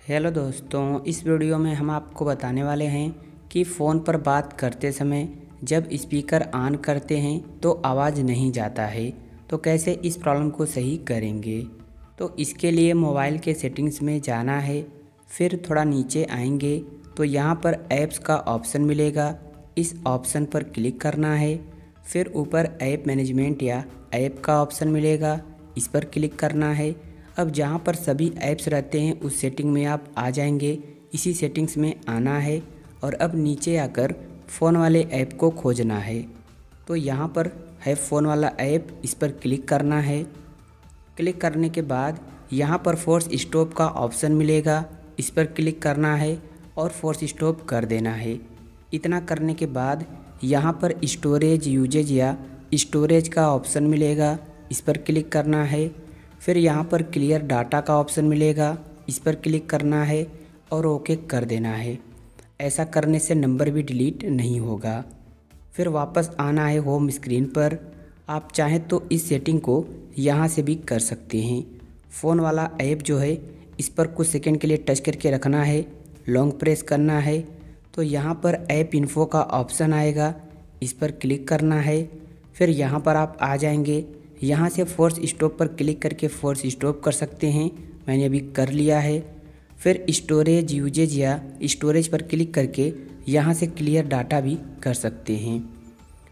Hello दोस्तों, इस video में हम आपको बताने वाले हैं कि फ़ोन पर बात करते समय जब स्पीकर ऑन करते हैं तो आवाज़ नहीं जाता है, तो कैसे इस प्रॉब्लम को सही करेंगे। तो इसके लिए मोबाइल के सेटिंग्स में जाना है, फिर थोड़ा नीचे आएंगे तो यहाँ पर ऐप्स का ऑप्शन मिलेगा, इस ऑप्शन पर क्लिक करना है। फिर ऊपर ऐप मैनेजमेंट या ऐप का ऑप्शन मिलेगा, इस पर क्लिक करना है। अब जहाँ पर सभी ऐप्स रहते हैं उस सेटिंग में आप आ जाएंगे, इसी सेटिंग्स में आना है और अब नीचे आकर फ़ोन वाले ऐप को खोजना है। तो यहाँ पर है फ़ोन वाला ऐप, इस पर क्लिक करना है। क्लिक करने के बाद यहाँ पर फोर्स स्टॉप का ऑप्शन मिलेगा, इस पर क्लिक करना है और फोर्स स्टॉप कर देना है। इतना करने के बाद यहाँ पर स्टोरेज यूजेज या स्टोरेज का ऑप्शन मिलेगा, इस पर क्लिक करना है। फिर यहाँ पर क्लियर डाटा का ऑप्शन मिलेगा, इस पर क्लिक करना है और ओके कर देना है। ऐसा करने से नंबर भी डिलीट नहीं होगा। फिर वापस आना है होम स्क्रीन पर। आप चाहें तो इस सेटिंग को यहाँ से भी कर सकते हैं। फ़ोन वाला ऐप जो है इस पर कुछ सेकंड के लिए टच करके रखना है, लॉन्ग प्रेस करना है तो यहाँ पर ऐप इन्फो का ऑप्शन आएगा, इस पर क्लिक करना है। फिर यहाँ पर आप आ जाएंगे, यहाँ से फोर्स स्टॉप पर क्लिक करके फोर्स स्टॉप कर सकते हैं, मैंने अभी कर लिया है। फिर स्टोरेज यूजेज या स्टोरेज पर क्लिक करके यहाँ से क्लियर डाटा भी कर सकते हैं।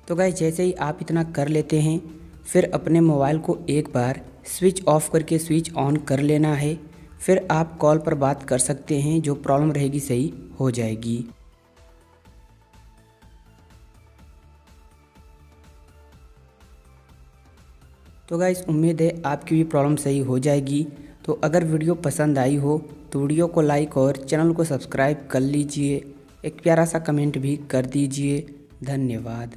तो गाइस, जैसे ही आप इतना कर लेते हैं फिर अपने मोबाइल को एक बार स्विच ऑफ करके स्विच ऑन कर लेना है। फिर आप कॉल पर बात कर सकते हैं, जो प्रॉब्लम रहेगी सही हो जाएगी। तो गाइस, उम्मीद है आपकी भी प्रॉब्लम सही हो जाएगी। तो अगर वीडियो पसंद आई हो तो वीडियो को लाइक और चैनल को सब्सक्राइब कर लीजिए। एक प्यारा सा कमेंट भी कर दीजिए। धन्यवाद।